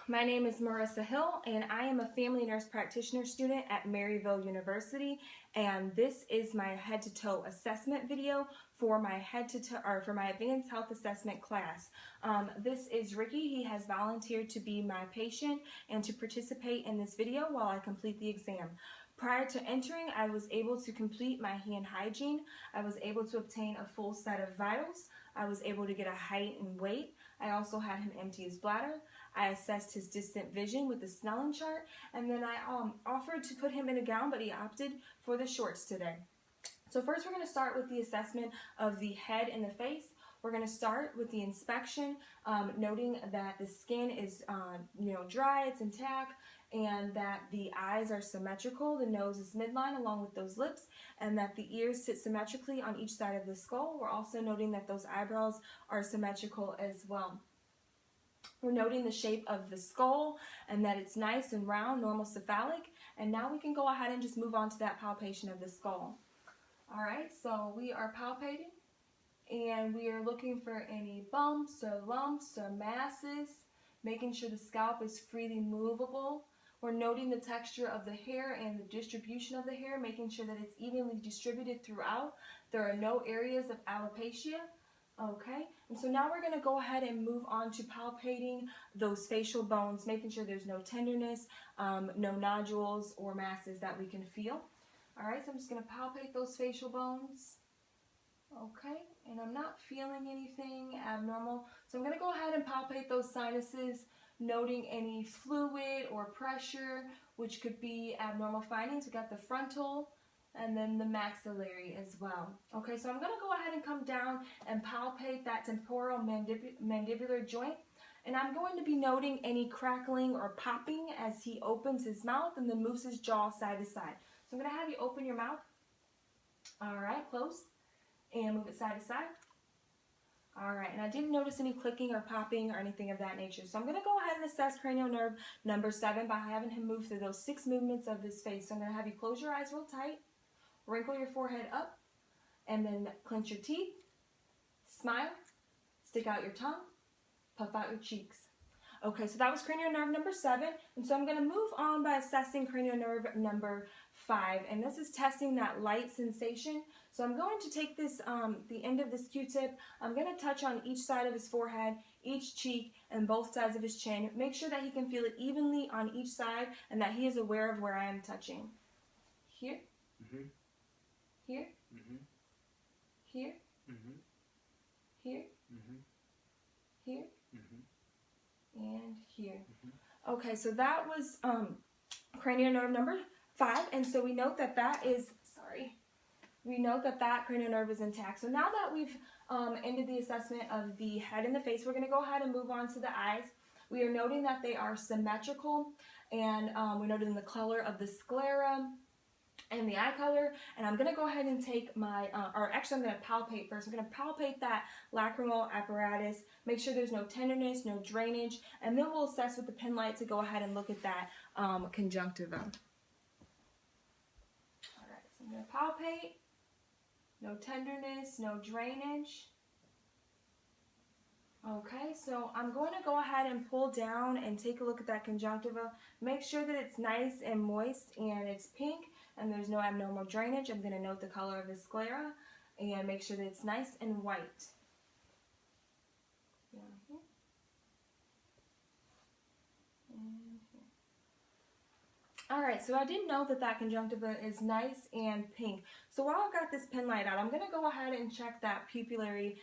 my name is Marissa Hill, and I am a family nurse practitioner student at Maryville University, and this is my head-to-toe assessment video for my advanced health assessment class. This is Ricky. He has volunteered to be my patient and to participate in this video while I complete the exam. Prior to entering, I was able to complete my hand hygiene. I was able to obtain a full set of vitals. I was able to get a height and weight. I also had him empty his bladder. I assessed his distant vision with the Snellen chart, and then I offered to put him in a gown, but he opted for the shorts today. So first we're going to start with the assessment of the head and the face. We're going to start with the inspection, noting that the skin is dry, it's intact, and that the eyes are symmetrical, the nose is midline along with those lips, and that the ears sit symmetrically on each side of the skull. We're also noting that those eyebrows are symmetrical as well. We're noting the shape of the skull and that it's nice and round, normal cephalic, and now we can go ahead and just move on to that palpation of the skull. All right, so we are palpating and we are looking for any bumps or lumps or masses, making sure the scalp is freely movable. We're noting the texture of the hair and the distribution of the hair, making sure that it's evenly distributed throughout. There are no areas of alopecia. Okay, and so now we're going to go ahead and move on to palpating those facial bones, making sure there's no tenderness, no nodules or masses that we can feel. All right, so I'm just going to palpate those facial bones. Okay, and I'm not feeling anything abnormal, so I'm going to go ahead and palpate those sinuses, noting any fluid or pressure, which could be abnormal findings. We got the frontal and then the maxillary as well. Okay, so I'm going to go ahead and come down and palpate that temporal mandibular joint, and I'm going to be noting any crackling or popping as he opens his mouth and then moves his jaw side to side. So I'm going to have you open your mouth. All right, close, and move it side to side. All right, and I didn't notice any clicking or popping or anything of that nature. So I'm going to go ahead and assess cranial nerve number 7 by having him move through those 6 movements of his face. So I'm going to have you close your eyes real tight, wrinkle your forehead up, and then clench your teeth, smile, stick out your tongue, puff out your cheeks. Okay, so that was cranial nerve number 7, and so I'm going to move on by assessing cranial nerve number 5, and this is testing that light sensation. So I'm going to take this, the end of this Q-tip, I'm going to touch on each side of his forehead, each cheek, and both sides of his chin. Make sure that he can feel it evenly on each side and that he is aware of where I am touching. Here, here, here, here, here, and here. Okay, so that was cranial nerve number 5, and so we note that that cranial nerve is intact. So now that we've ended the assessment of the head and the face, we're going to go ahead and move on to the eyes. We are noting that they are symmetrical, and we're noting the color of the sclera and the eye color, and I'm going to go ahead and take my, I'm going to palpate first. I'm going to palpate that lacrimal apparatus, make sure there's no tenderness, no drainage, and then we'll assess with the pen light to go ahead and look at that conjunctiva. All right, so I'm going to palpate, no tenderness, no drainage. Okay, so I'm going to go ahead and pull down and take a look at that conjunctiva. Make sure that it's nice and moist and it's pink and there's no abnormal drainage. I'm going to note the color of the sclera and make sure that it's nice and white. All right, so I didn't know that that conjunctiva is nice and pink. So while I've got this pen light out, I'm going to go ahead and check that pupillary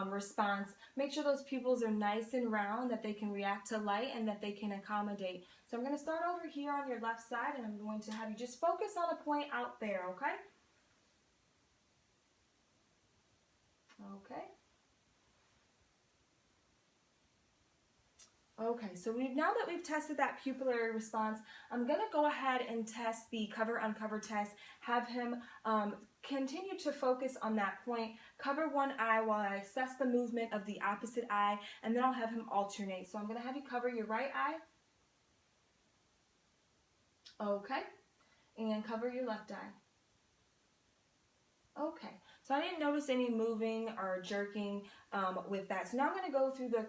response. Make sure those pupils are nice and round, that they can react to light and that they can accommodate. So I'm going to start over here on your left side, and I'm going to have you just focus on a point out there, okay? Okay. Okay, so now that we've tested that pupillary response, I'm going to go ahead and test the cover-uncover test, have him continue to focus on that point, cover one eye while I assess the movement of the opposite eye, and then I'll have him alternate. So I'm going to have you cover your right eye. Okay, and cover your left eye. Okay, so I didn't notice any moving or jerking with that. So now I'm going to go through the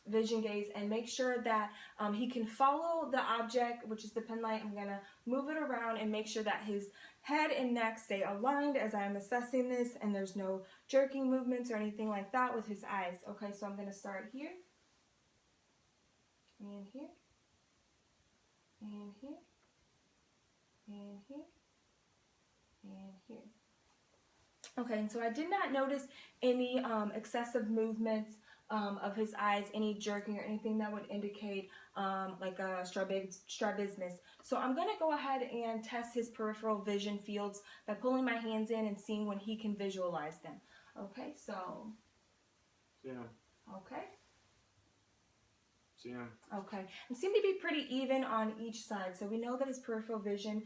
vision gaze and make sure that he can follow the object, which is the pen light. I'm gonna move it around and make sure that his head and neck stay aligned as I'm assessing this, and there's no jerking movements or anything like that with his eyes. Okay, so I'm gonna start here, and here, and here, and here, and here. Okay, and so I did not notice any excessive movements of his eyes, any jerking or anything that would indicate like a strabismus. So I'm going to go ahead and test his peripheral vision fields by pulling my hands in and seeing when he can visualize them. Okay, so. Yeah. Okay. Yeah. Okay, and seem to be pretty even on each side. So we know that his peripheral vision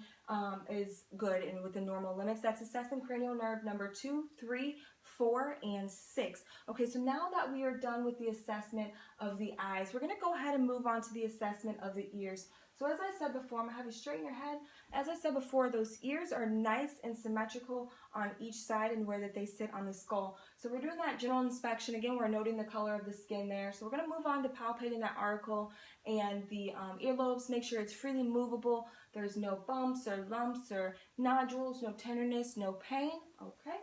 is good and within normal limits. That's assessing cranial nerve number 2, 3, 4, and 6. Okay, so now that we are done with the assessment of the eyes, we're going to go ahead and move on to the assessment of the ears. So as I said before, I'm going to have you straighten your head. As I said before, those ears are nice and symmetrical on each side and where that they sit on the skull. So we're doing that general inspection. Again, we're noting the color of the skin there. So we're going to move on to palpating that auricle and the earlobes. Make sure it's freely movable. There's no bumps or lumps or nodules, no tenderness, no pain. Okay.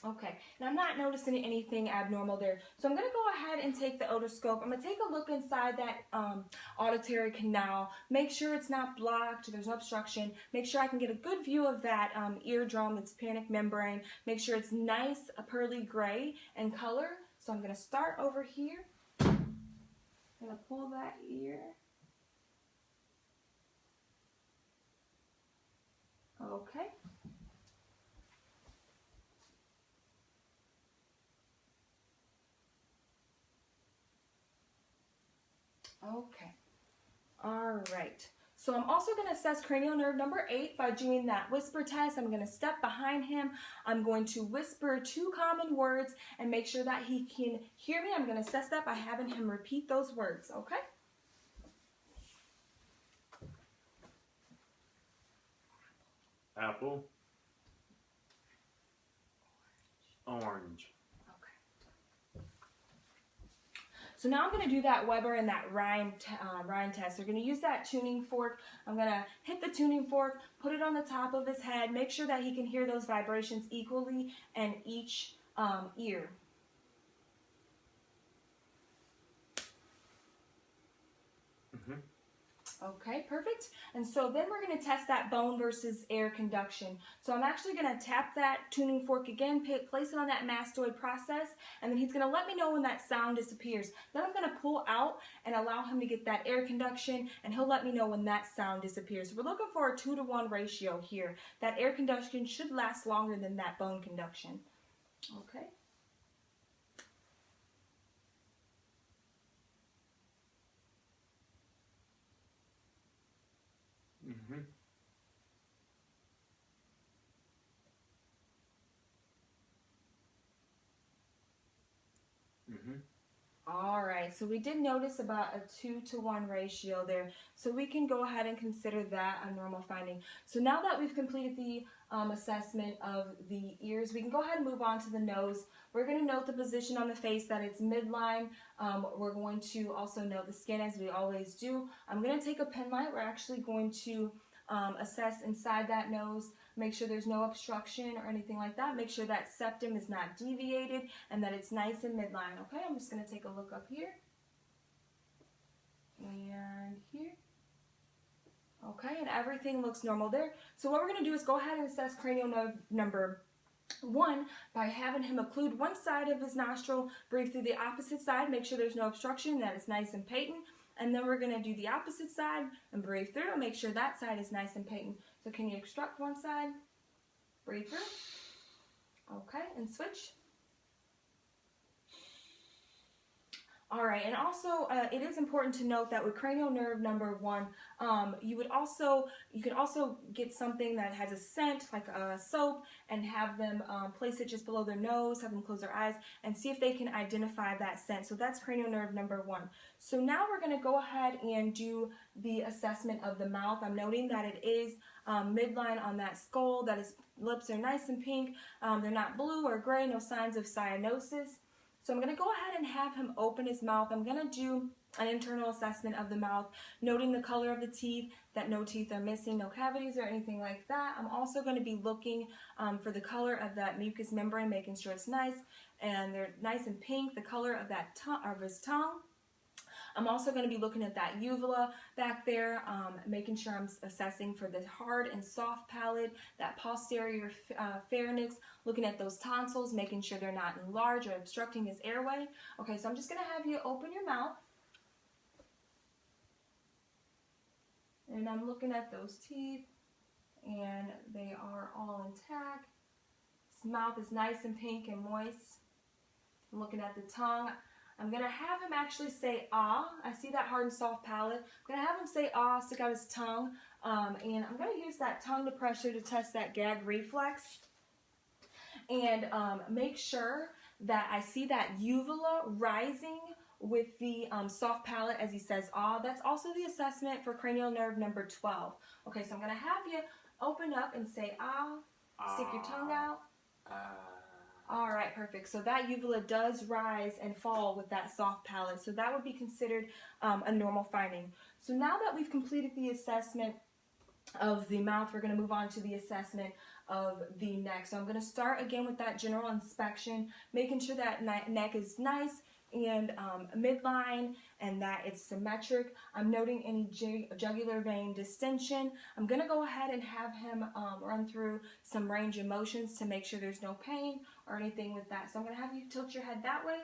Okay, and I'm not noticing anything abnormal there. So I'm going to go ahead and take the otoscope. I'm going to take a look inside that auditory canal. Make sure it's not blocked, there's no obstruction. Make sure I can get a good view of that eardrum, that's tympanic membrane. Make sure it's nice, pearly gray in color. So I'm going to start over here. I'm going to pull that ear. Okay. Okay, all right. So I'm also going to assess cranial nerve number 8 by doing that whisper test. I'm going to step behind him. I'm going to whisper 2 common words and make sure that he can hear me. I'm going to assess that by having him repeat those words, okay? Apple. Orange. So now I'm going to do that Weber and that Rhine test. We're going to use that tuning fork. I'm going to hit the tuning fork, put it on the top of his head, make sure that he can hear those vibrations equally in each ear. Okay, perfect. And so then we're going to test that bone versus air conduction. So I'm actually going to tap that tuning fork again, place it on that mastoid process, and then he's going to let me know when that sound disappears. Then I'm going to pull out and allow him to get that air conduction, and he'll let me know when that sound disappears. So we're looking for a 2-to-1 ratio here. That air conduction should last longer than that bone conduction. Okay. All right, so we did notice about a 2-to-1 ratio there. So we can go ahead and consider that a normal finding. So now that we've completed the assessment of the ears, we can go ahead and move on to the nose. We're going to note the position on the face, that it's midline. We're going to also note the skin, as we always do. I'm going to take a pen light. We're actually going to assess inside that nose, make sure there's no obstruction or anything like that. Make sure that septum is not deviated and that it's nice and midline. Okay, I'm just going to take a look up here and here. Okay, and everything looks normal there. So what we're going to do is go ahead and assess cranial nerve number 1 by having him occlude one side of his nostril, breathe through the opposite side, make sure there's no obstruction, that it's nice and patent. And then we're going to do the opposite side and breathe through and make sure that side is nice and patent. So can you obstruct one side? Breathe through. Okay, and switch. All right, and also it is important to note that with cranial nerve number 1, you could also get something that has a scent, like a soap, and have them place it just below their nose, have them close their eyes, and see if they can identify that scent. So that's cranial nerve number 1. So now we're going to go ahead and do the assessment of the mouth. I'm noting that it is midline on that skull, that his lips are nice and pink, they're not blue or gray, no signs of cyanosis. So I'm going to go ahead and have him open his mouth. I'm going to do an internal assessment of the mouth, noting the color of the teeth, that no teeth are missing, no cavities or anything like that. I'm also going to be looking for the color of that mucous membrane, making sure it's nice and they're nice and pink, the color of that of his tongue. I'm also going to be looking at that uvula back there, making sure I'm assessing for the hard and soft palate, that posterior pharynx, looking at those tonsils, making sure they're not enlarged or obstructing his airway. Okay, so I'm just going to have you open your mouth. And I'm looking at those teeth, and they are all intact. His mouth is nice and pink and moist. I'm looking at the tongue. I'm going to have him actually say ah. I see that hard and soft palate. I'm going to have him say ah, stick out his tongue, and I'm going to use that tongue depressor to test that gag reflex. And make sure that I see that uvula rising with the soft palate as he says ah. That's also the assessment for cranial nerve number 12. Okay, so I'm going to have you open up and say ah, stick your tongue out. All right, perfect. So that uvula does rise and fall with that soft palate. So that would be considered a normal finding. So now that we've completed the assessment of the mouth, we're going to move on to the assessment of the neck. So I'm going to start again with that general inspection, making sure that neck is nice and midline and that it's symmetric. I'm noting any jugular vein distension. I'm going to go ahead and have him run through some range of motions to make sure there's no pain or anything with that. So I'm going to have you tilt your head that way,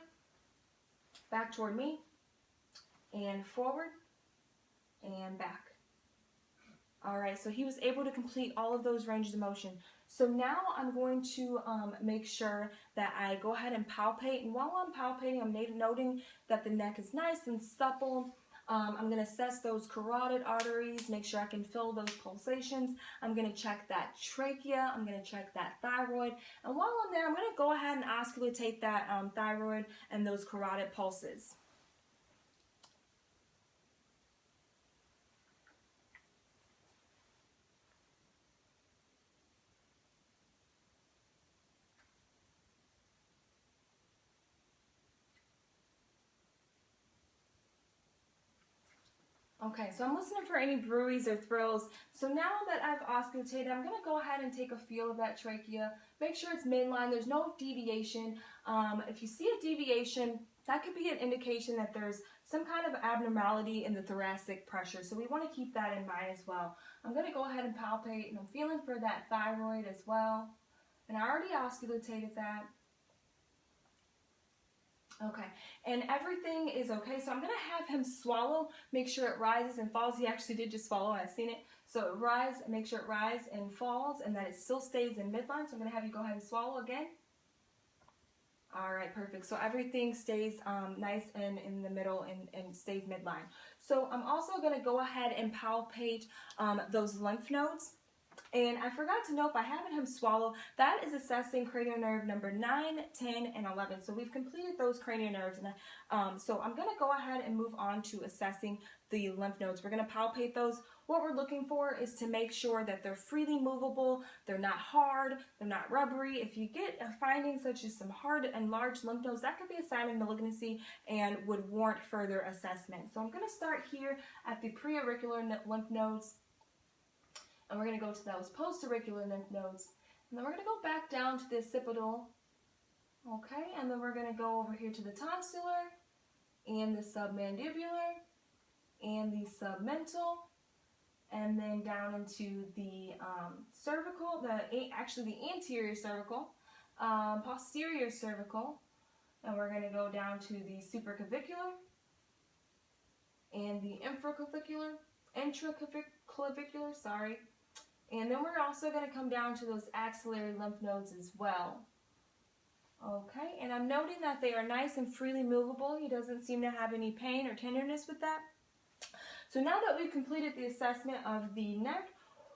back toward me, and forward, and back. All right, so he was able to complete all of those ranges of motion. So now I'm going to make sure that I go ahead and palpate. And while I'm palpating, I'm noting that the neck is nice and supple. I'm going to assess those carotid arteries, make sure I can feel those pulsations. I'm going to check that trachea. I'm going to check that thyroid. And while I'm there, I'm going to go ahead and auscultate that thyroid and those carotid pulses. Okay, so I'm listening for any bruits or thrills. So now that I've auscultated, I'm going to go ahead and take a feel of that trachea. Make sure it's midline. There's no deviation. If you see a deviation, that could be an indication that there's some kind of abnormality in the thoracic pressure. So we want to keep that in mind as well. I'm going to go ahead and palpate, and I'm feeling for that thyroid as well. And I already auscultated that. Okay, and everything is okay. So I'm going to have him swallow, make sure it rises and falls. He actually did just swallow, I've seen it. So it rises, make sure it rises and falls, and that it still stays in midline. So I'm going to have you go ahead and swallow again. All right, perfect. So everything stays nice and in the middle and stays midline. So I'm also going to go ahead and palpate those lymph nodes. And I forgot to note, by having him swallow, that is assessing cranial nerve number 9, 10, and 11. So we've completed those cranial nerves. And so I'm going to go ahead and move on to assessing the lymph nodes. We're going to palpate those. What we're looking for is to make sure that they're freely movable, they're not hard, they're not rubbery. If you get a finding such as some hard and large lymph nodes, that could be a sign of malignancy and would warrant further assessment. So I'm going to start here at the preauricular lymph nodes. And we're going to go to those postauricular lymph nodes. And then we're going to go back down to the occipital. Okay, and then we're going to go over here to the tonsillar, and the submandibular, and the submental, and then down into the cervical, actually the anterior cervical, posterior cervical, and we're going to go down to the supraclavicular, and the intraclavicular, sorry. And then we're also going to come down to those axillary lymph nodes as well. Okay, and And I'm noting that they are nice and freely movable. He doesn't seem to have any pain or tenderness with that. So now that we've completed the assessment of the neck,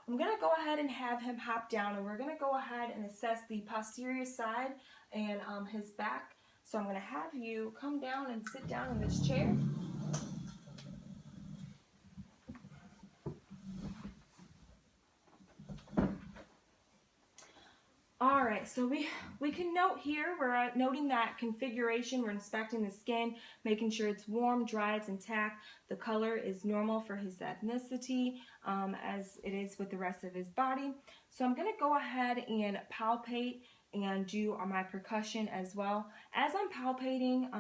I'm going to go ahead and have him hop down, and we're going to go ahead and assess the posterior side and his back. So I'm going to have you come down and sit down in this chair. All right, so we can note here, we're noting that configuration, we're inspecting the skin, making sure it's warm, dry, it's intact. The color is normal for his ethnicity, as it is with the rest of his body. So I'm gonna go ahead and palpate and do my percussion as well. As I'm palpating,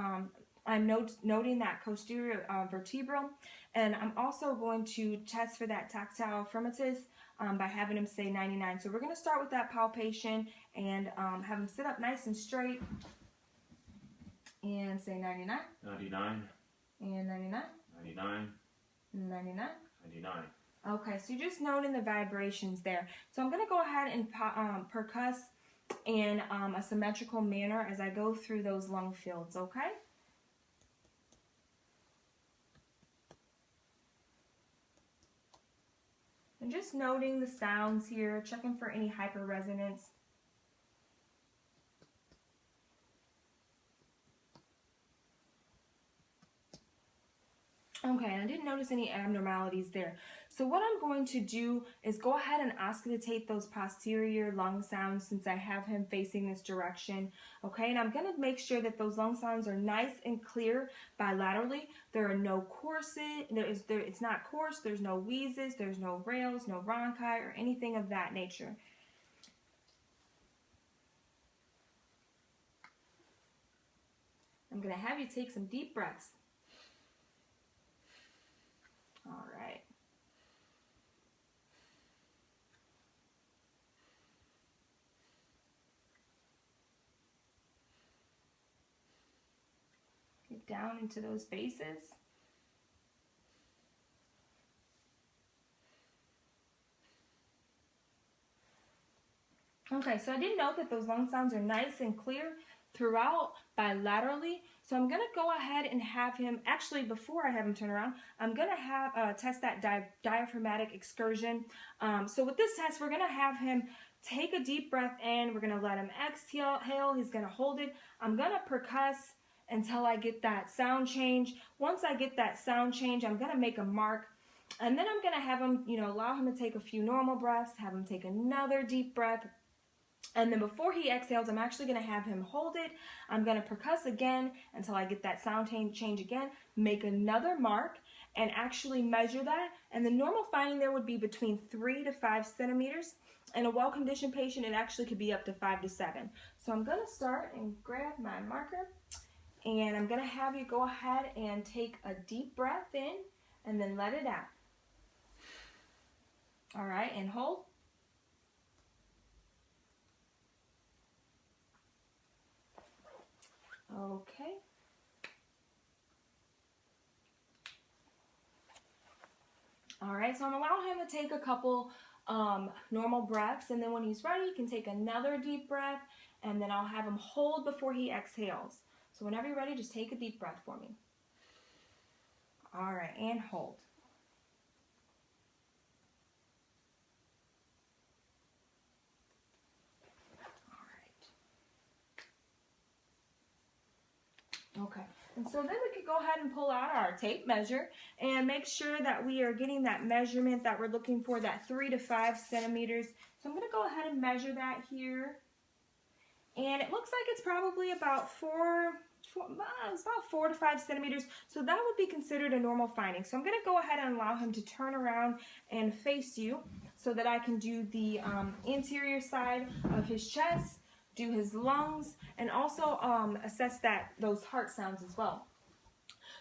I'm noting that posterior vertebral, and I'm also going to test for that tactile affirmatus by having him say 99. So we're going to start with that palpation and have him sit up nice and straight and say 99. 99. And 99. 99. 99. 99. Okay, so you're just noting the vibrations there. So I'm going to go ahead and percuss in a symmetrical manner as I go through those lung fields, okay? And just noting the sounds here, checking for any hyperresonance. Okay, and I didn't notice any abnormalities there. So what I'm going to do is go ahead and auscultate those posterior lung sounds since I have him facing this direction. Okay, and I'm going to make sure that those lung sounds are nice and clear bilaterally. There are no courses, it's not coarse, there's no wheezes, there's no rails, no rhonchi, or anything of that nature. I'm going to have you take some deep breaths. All right. Get down into those bases. Okay, so I did note that those lung sounds are nice and clear throughout bilaterally. So I'm going to go ahead and have him, actually before I have him turn around, I'm going to have test that diaphragmatic excursion. So with this test, we're going to have him take a deep breath in. We're going to let him exhale. He's going to hold it. I'm going to percuss until I get that sound change. Once I get that sound change, I'm going to make a mark. And then I'm going to have him, allow him to take a few normal breaths, have him take another deep breath. And then before he exhales, I'm actually going to have him hold it. I'm going to percuss again until I get that sound change again, make another mark, and actually measure that. And the normal finding there would be between 3 to 5 centimeters. In a well-conditioned patient, it actually could be up to 5 to 7. So I'm going to start and grab my marker, and I'm going to have you go ahead and take a deep breath in and then let it out. All right, and hold. Okay. All right, so I'm allowing him to take a couple normal breaths, and then when he's ready, he can take another deep breath, and then I'll have him hold before he exhales. So whenever you're ready, just take a deep breath for me. All right, and hold. Okay, and so then we could go ahead and pull out our tape measure and make sure that we are getting that measurement that we're looking for, that 3 to 5 centimeters. So I'm going to go ahead and measure that here. And it looks like it's probably about 4 to 5 centimeters. So that would be considered a normal finding. So I'm going to go ahead and allow him to turn around and face you so that I can do the interior side of his chest, do his lungs, and also assess those heart sounds as well.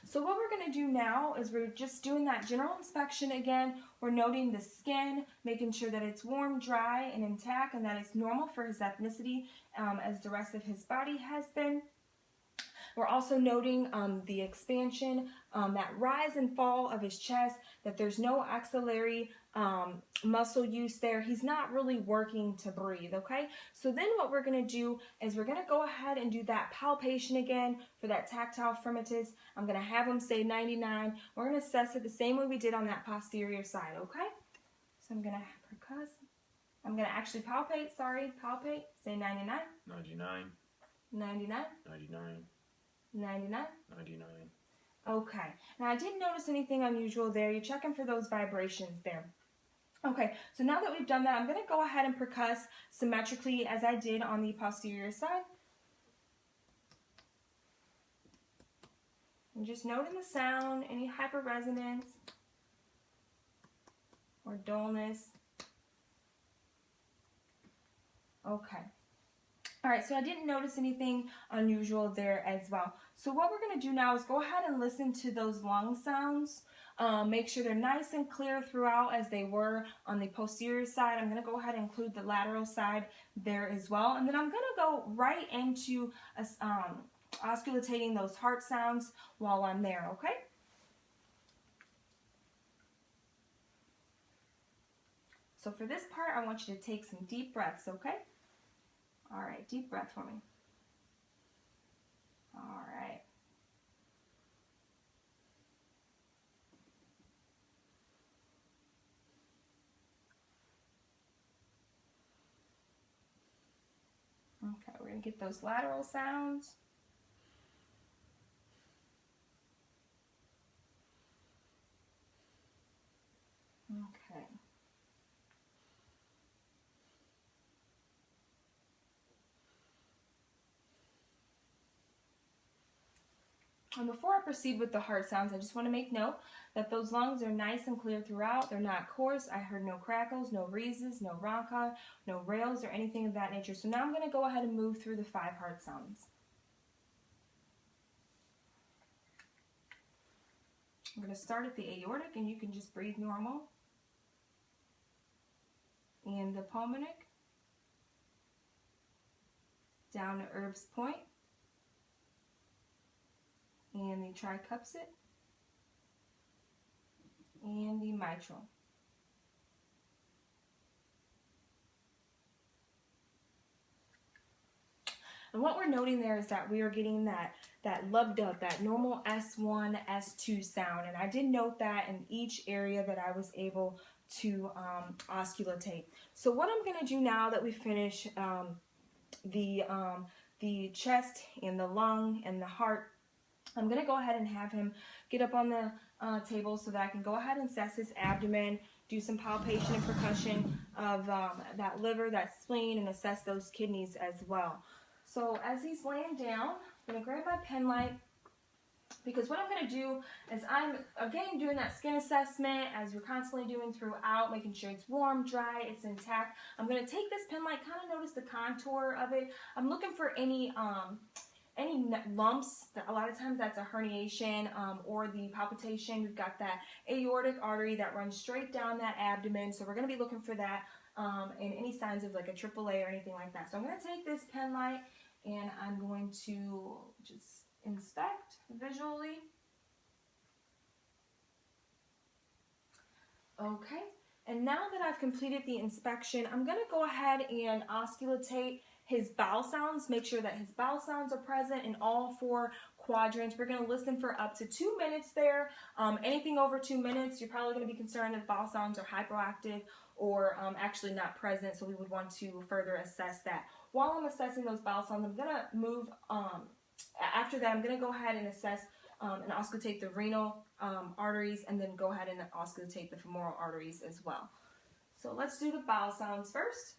So what we're going to do now is we're just doing that general inspection again. We're noting the skin, making sure that it's warm, dry, and intact, and that it's normal for his ethnicity as the rest of his body has been. We're also noting the expansion, that rise and fall of his chest, that there's no axillary muscle use there. He's not really working to breathe, okay? So then what we're going to do is we're going to go ahead and do that palpation again for that tactile fremitus. I'm going to have him say 99. We're going to assess it the same way we did on that posterior side, okay? So I'm going to percuss. I'm going to actually palpate, say 99. 99. 99. 99. 99. 99. Okay. Now I didn't notice anything unusual there. You're checking for those vibrations there. Okay, so now that we've done that, I'm going to go ahead and percuss symmetrically as I did on the posterior side. And just noting the sound, any hyperresonance or dullness. Okay. All right, so I didn't notice anything unusual there as well. So what we're going to do now is go ahead and listen to those lung sounds. Make sure they're nice and clear throughout as they were on the posterior side. I'm going to go ahead and include the lateral side there as well. And then I'm going to go right into auscultating those heart sounds while I'm there, okay? So for this part, I want you to take some deep breaths, okay? All right, deep breath for me. All right. Okay, we're going to get those lateral sounds. Okay. And before I proceed with the heart sounds, I just want to make note that those lungs are nice and clear throughout. They're not coarse. I heard no crackles, no rheezes, no ronca, no rails, or anything of that nature. So now I'm going to go ahead and move through the 5 heart sounds. I'm going to start at the aortic, and you can just breathe normal. And the pulmonic, down to Erb's point, and the tricuspid, and the mitral. And what we're noting there is that we are getting that lub-dub, that normal S1, S2 sound. And I did note that in each area that I was able to auscultate. So what I'm going to do now that we finish the chest and the lung and the heart, I'm going to go ahead and have him get up on the table so that I can go ahead and assess his abdomen, do some palpation and percussion of that liver, that spleen, and assess those kidneys as well. So as he's laying down, I'm going to grab my pen light, because what I'm going to do is I'm, again, doing that skin assessment as we're constantly doing throughout, making sure it's warm, dry, it's intact. I'm going to take this pen light, kind of notice the contour of it. I'm looking for any lumps. A lot of times that's a herniation or the palpitation. We've got that aortic artery that runs straight down that abdomen, so we're going to be looking for that and any signs of like a AAA or anything like that. So I'm going to take this pen light and I'm going to just inspect visually. Okay, and now that I've completed the inspection, I'm going to go ahead and auscultate his bowel sounds, make sure that his bowel sounds are present in all 4 quadrants. We're going to listen for up to 2 minutes there. Anything over 2 minutes, you're probably going to be concerned that bowel sounds are hyperactive or actually not present, so we would want to further assess that. While I'm assessing those bowel sounds, I'm going to move, after that I'm going to go ahead and assess and auscultate the renal arteries, and then go ahead and auscultate the femoral arteries as well. So let's do the bowel sounds first.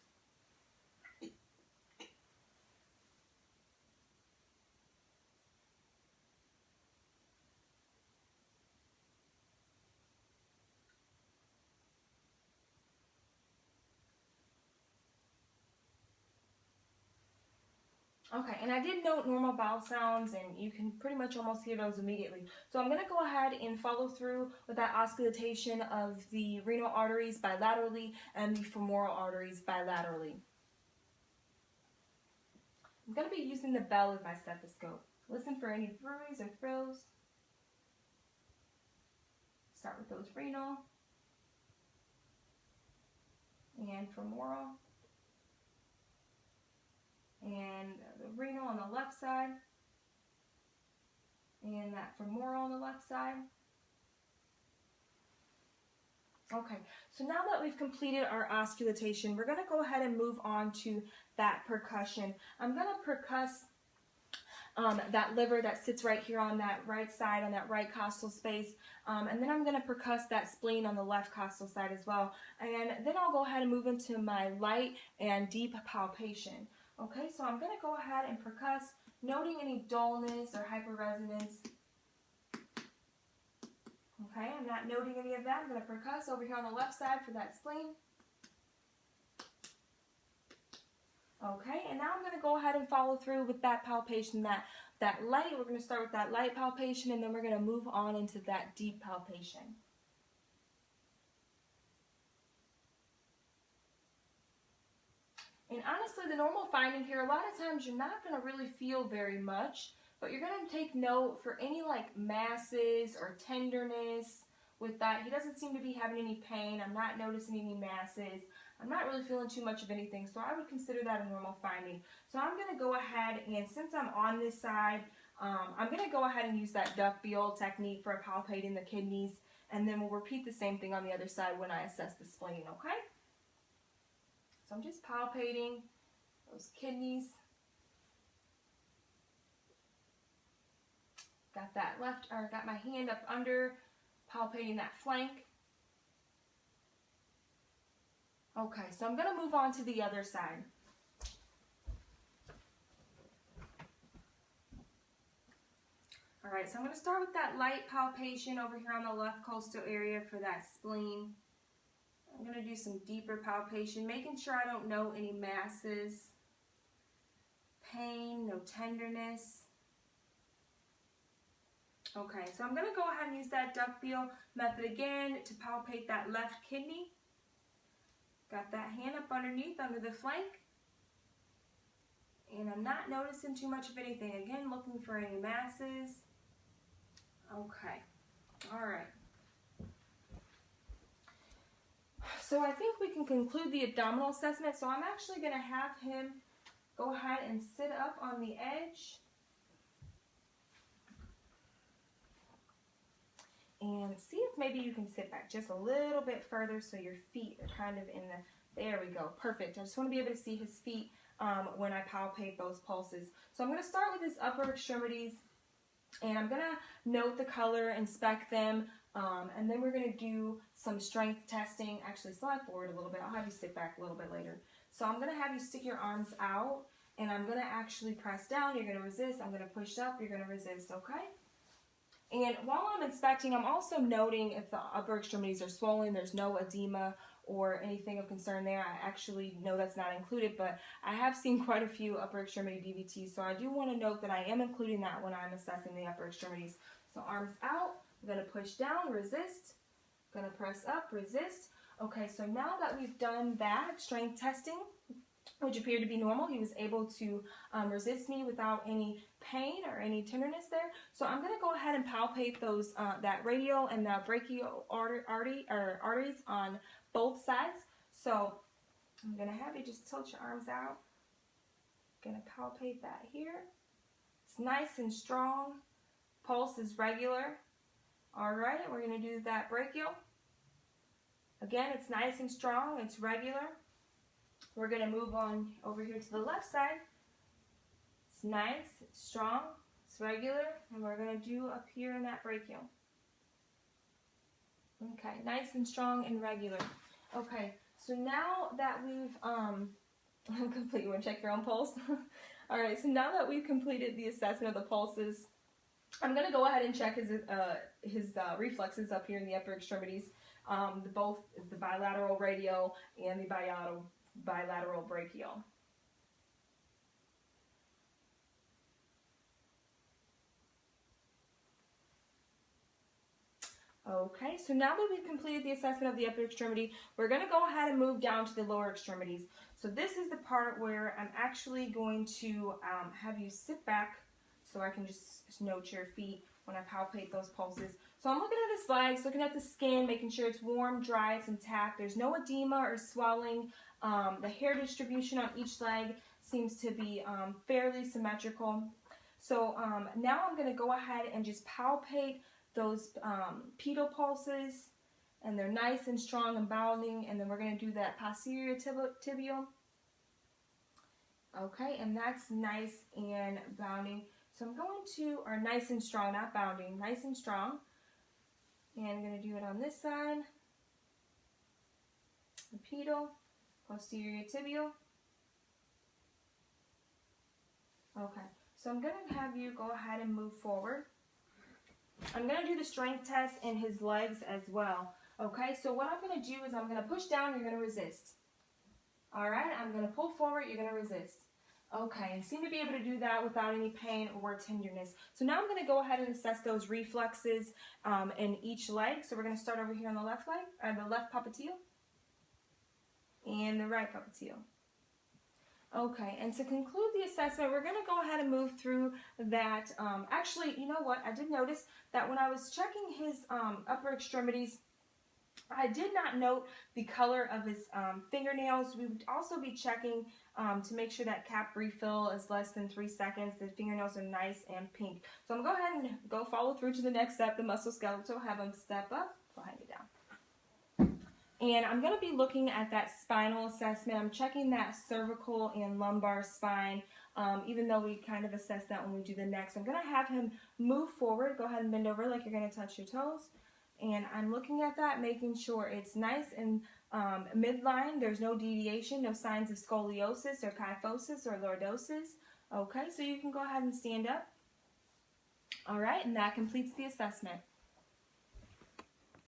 Okay, and I did note normal bowel sounds, and you can pretty much almost hear those immediately. So I'm going to go ahead and follow through with that auscultation of the renal arteries bilaterally and the femoral arteries bilaterally. I'm going to be using the bell of my stethoscope. Listen for any bruise or thrills. Start with those renal and femoral, and the renal on the left side, and that femoral on the left side. Okay, so now that we've completed our auscultation, we're going to go ahead and move on to that percussion. I'm going to percuss that liver that sits right here on that right side, on that right costal space, and then I'm going to percuss that spleen on the left costal side as well, and then I'll go ahead and move into my light and deep palpation. Okay, so I'm going to go ahead and percuss, noting any dullness or hyperresonance. Okay, I'm not noting any of that. I'm going to percuss over here on the left side for that spleen. Okay, and now I'm going to go ahead and follow through with that palpation, that light. We're going to start with that light palpation, and then we're going to move on into that deep palpation. And honestly, the normal finding here, a lot of times you're not going to really feel very much, but you're going to take note for any like masses or tenderness with that. He doesn't seem to be having any pain. I'm not noticing any masses. I'm not really feeling too much of anything, so I would consider that a normal finding. So I'm going to go ahead, and since I'm on this side, I'm going to go ahead and use that duckbill technique for palpating the kidneys, and then we'll repeat the same thing on the other side when I assess the spleen, okay? So I'm just palpating those kidneys. Got got my hand up under, palpating that flank. Okay, so I'm going to move on to the other side. All right, so I'm going to start with that light palpation over here on the left costal area for that spleen. I'm going to do some deeper palpation, making sure I don't know any masses, pain, no tenderness. Okay, so I'm going to go ahead and use that duckbill method again to palpate that left kidney. Got that hand up underneath, under the flank. And I'm not noticing too much of anything. Again, looking for any masses. Okay, all right. So I think we can conclude the abdominal assessment. So I'm actually going to have him go ahead and sit up on the edge. And see if maybe you can sit back just a little bit further so your feet are kind of in the, there we go, perfect. I just want to be able to see his feet when I palpate those pulses. So I'm going to start with his upper extremities, and I'm going to note the color, inspect them, and then we're going to do some strength testing. Actually, slide forward a little bit. I'll have you sit back a little bit later. So I'm going to have you stick your arms out, and I'm going to actually press down. You're going to resist. I'm going to push up. You're going to resist, okay? And while I'm inspecting, I'm also noting if the upper extremities are swollen, there's no edema or anything of concern there. I actually know that's not included, but I have seen quite a few upper extremity DVTs, so I do want to note that I am including that when I'm assessing the upper extremities. So arms out, I'm going to push down, resist, going to press up, resist. Okay, so now that we've done that strength testing, which appeared to be normal, he was able to resist me without any pain or any tenderness there. So I'm going to go ahead and palpate those that radial and the brachial arteries on both sides. So I'm going to have you just tilt your arms out. Going to palpate that here. It's nice and strong. Pulse is regular. All right, we're going to do that brachial. Again, it's nice and strong. It's regular. We're going to move on over here to the left side. It's nice, it's strong, it's regular, and we're going to do up here in that brachial. Okay, nice and strong and regular. Okay, so now that we've complete, you want to check your own pulse? All right, so now that we've completed the assessment of the pulses, I'm going to go ahead and check his reflexes up here in the upper extremities, both the bilateral radial and the bilateral brachial. Okay, so now that we've completed the assessment of the upper extremity, we're going to go ahead and move down to the lower extremities. So this is the part where I'm actually going to have you sit back so I can just note your feet when I palpate those pulses. So I'm looking at his legs, looking at the skin, making sure it's warm, dry, it's intact. There's no edema or swelling. The hair distribution on each leg seems to be fairly symmetrical. So now I'm going to go ahead and just palpate those pedal pulses, and they're nice and strong and bounding, and then we're going to do that posterior tibial. Okay, and that's nice and bounding. So I'm going to, or nice and strong, not bounding, nice and strong. And I'm going to do it on this side. The pedal, posterior tibial. Okay, so I'm going to have you go ahead and move forward. I'm going to do the strength test in his legs as well. Okay, so what I'm going to do is I'm going to push down, you're going to resist. All right, I'm going to pull forward, you're going to resist. Okay, I seem to be able to do that without any pain or tenderness. So now I'm going to go ahead and assess those reflexes in each leg. So we're going to start over here on the left leg, or the left popliteal, and the right popliteal. Okay, and to conclude the assessment, we're going to go ahead and move through that. Actually, you know what? I did notice that when I was checking his upper extremities, I did not note the color of his fingernails. We would also be checking to make sure that cap refill is less than 3 seconds. The fingernails are nice and pink. So I'm going to go ahead and go follow through to the next step, the musculoskeletal. Have him step up, go ahead and get down. And I'm going to be looking at that spinal assessment. I'm checking that cervical and lumbar spine, even though we kind of assess that when we do the neck. So I'm going to have him move forward. Go ahead and bend over like you're going to touch your toes. And I'm looking at that, making sure it's nice and midline. There's no deviation, no signs of scoliosis or kyphosis or lordosis. Okay, so you can go ahead and stand up. All right, and that completes the assessment.